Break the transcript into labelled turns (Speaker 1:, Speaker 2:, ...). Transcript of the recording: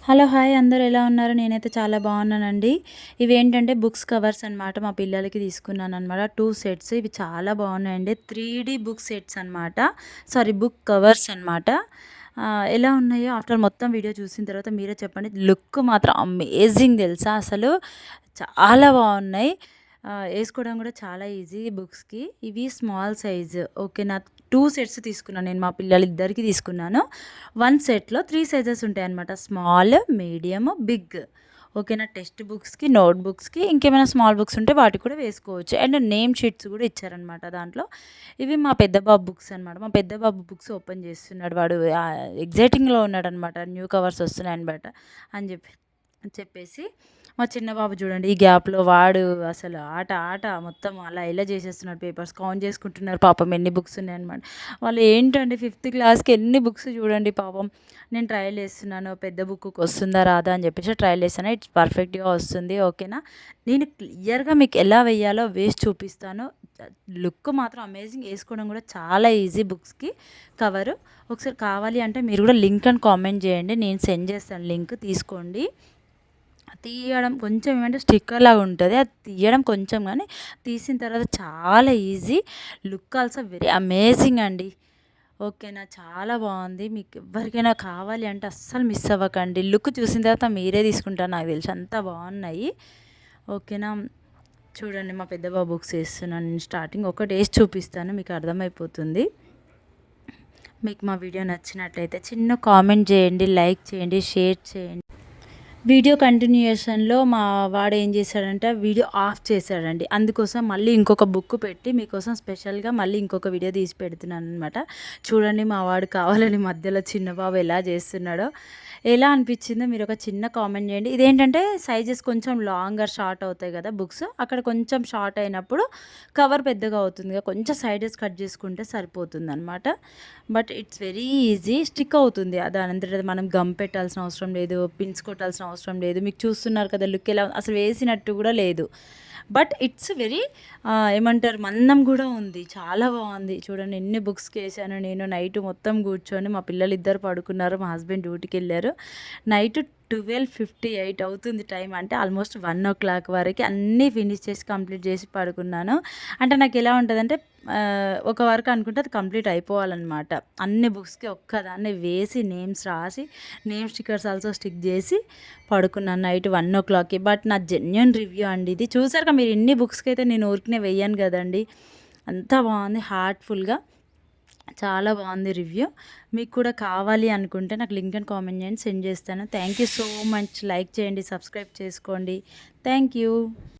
Speaker 1: Hello! Hi అందరూ ఎలా ఉన్నారు? నేనైతే చాలా బాగున్నానండి. ఇవేంటంటే బుక్స్ కవర్స్ అనమాట. మా పిల్లలకి తీసుకున్నాననమాట. 2 సెట్స్ ఇవి చాలా బాగున్నాయండి. 3D బుక్ సెట్స్ అనమాట. సారీ బుక్ కవర్స్ అనమాట. ఎలా ఉన్నాయో ఆఫ్టర్ మొత్తం వీడియో చూసిన తర్వాత మీరే చెప్పండి. లుక్ మాత్రం అమేజింగ్ తెలుసా అసలు. చాలా బాగున్నాయి. ఏసుకోవడం కూడా చాలా ఈజీ బుక్స్‌కి. ఇవి స్మాల్ సైజు ఓకేనా. 2 సెట్స్ తీసుకున్నాను నేను. మా పిల్లలిద్దరికీ తీసుకున్నాను. 1 సెట్‌లో 3 సైజెస్ ఉంటాయన్నమాట. Small, medium, big. ఓకేనా. టెక్స్ట్ బుక్స్‌కి, నోట్ బుక్స్‌కి ఇంకేమైనా స్మాల్ బుక్స్ ఉంటే వాటికి కూడా వేసుకోవచ్చు. అండ్ నేమ్ షీట్స్ కూడా ఇచ్చారనమాట దాంట్లో. ఇవి మా పెద్ద బాబు బుక్స్ అనమాట. మా పెద్ద బాబు బుక్స్ ఓపెన్ చేస్తున్నాడు. వాడు ఎక్సైటింగ్‌లో ఉన్నాడనమాట. న్యూ కవర్స్ వస్తున్నాయనమాట అని చెప్పేసి మా చిన్న బాబు చూడండి ఈ గ్యాప్‌లో వాడు అసలు ఆట మొత్తం అలా ఇలా చేసేస్తున్నాడు. పేపర్స్ కౌంట్ చేసుకుంటున్నారు పాపం ఎన్ని బుక్స్ ఉన్నాయన్నమాట. వాళ్ళు ఏంటండి ఫిఫ్త్ క్లాస్‌కి ఎన్ని బుక్స్ చూడండి పాపం. నేను ట్రయల్ చేస్తున్నాను. పెద్ద బుక్‌కి వస్తుందా రాదా అని చెప్పేసి ట్రయల్ చేశాను. ఇట్స్ పర్ఫెక్ట్‌గా వస్తుంది. ఓకేనా. నేను క్లియర్‌గా మీకు ఎలా వేయాలో వేసి చూపిస్తాను. లుక్ మాత్రం అమేజింగ్. ఏసుకోవడం కూడా చాలా ఈజీ బుక్స్‌కి కవరు. ఒకసారి కావాలి అంటే మీరు కూడా లింక్ అని కామెంట్ చేయండి. నేను సెండ్ చేస్తాను లింక్ తీసుకోండి. తీయడం కొంచెం ఏమంటే స్టిక్కర్ లాగా ఉంటుంది. అది తీయడం కొంచెం కానీ తీసిన తర్వాత చాలా easy. Look also very amazing అండి. ఓకేనా. చాలా బాగుంది. మీకు ఎవరికైనా కావాలి అంటే అస్సలు మిస్ అవ్వకండి. లుక్ చూసిన తర్వాత మీరే తీసుకుంటారు నాకు తెలిసి అంత బాగున్నాయి. ఓకేనా. చూడండి మా పెద్ద బాబు బుక్స్ వేస్తున్నాను నేను. స్టార్టింగ్ ఒకటి వేసి చూపిస్తాను మీకు అర్థమైపోతుంది. మీకు మా వీడియో నచ్చినట్లయితే చిన్న కామెంట్ చేయండి, లైక్ చేయండి, షేర్ చేయండి. వీడియో కంటిన్యూయేషన్‌లో మా వాడు ఏం చేశాడంటే వీడియో ఆఫ్ చేశాడండి. అందుకోసం మళ్ళీ ఇంకొక బుక్ పెట్టి మీకోసం స్పెషల్‌గా మళ్ళీ ఇంకొక వీడియో తీసి పెడుతున్నాననమాట. చూడండి మా వాడు కావాలని మధ్యలో చిన్న బాబు ఎలా చేస్తున్నాడో. ఎలా అనిపించిందో మీరు ఒక చిన్న కామెంట్ చేయండి. ఇదేంటంటే సైజెస్ కొంచెం లాంగర్ షార్ట్ అవుతాయి కదా బుక్స్. అక్కడ కొంచెం షార్ట్ అయినప్పుడు కవర్ పెద్దగా అవుతుందిగా. కొంచెం సైడెస్ కట్ చేసుకుంటే సరిపోతుందనమాట. But it's very easy. Stick అవుతుంది. దానంతట అది మనం గమ్ పెట్టాల్సిన అవసరం లేదు. పిన్స్ కొట్టాల్సిన అవసరం లేదు. మీకు చూస్తున్నారు కదా లుక్ ఎలా అసలు వేసినట్టు కూడా లేదు. బట్ ఇట్స్ వెరీ ఏమంటారు మందం కూడా ఉంది. చాలా బాగుంది. చూడండి ఎన్ని బుక్స్‌కి ఏసానో నేను. నైట్ మొత్తం కూర్చొని మా పిల్లలిద్దరు పడుకున్నారు. మా హస్బెండ్ డ్యూటీకెళ్ళారు. నైట్ 12:58 అవుతుంది టైం. అంటే ఆల్మోస్ట్ 1:00 వరకి అన్నీ ఫినిష్ చేసి కంప్లీట్ చేసి పడుకున్నాను. అంటే నాకెలా ఉంటదంటే ఒక వర్క్ అనుకుంటే అది కంప్లీట్ అయిపోవాలనమాట. అన్ని బుక్స్‌కి ఒక్కదాన్నే వేసి నేమ్స్ రాసి నేమ్ స్టిక్కర్స్ ఆల్సో స్టిక్ చేసి పడుకున్నాను నైట్ 1:00కి. బట్ నా జెన్యూన్ రివ్యూ అండి ఇది. చూసారుగా మీరు ఇన్ని బుక్స్‌కైతే నేను ఊరికనే వెయ్యను కదండీ. అంతా బాగుంది హార్ట్‌ఫుల్‌గా. చాలా బాగుంది రివ్యూ. మీకు కూడా కావాలి అనుకుంటే నాకు లింక్ అండ్ కామెంట్ చేయండి, సెండ్ చేస్తాను. Thank you so much. Like చేయండి, సబ్స్క్రైబ్ చేసుకోండి. Thank you.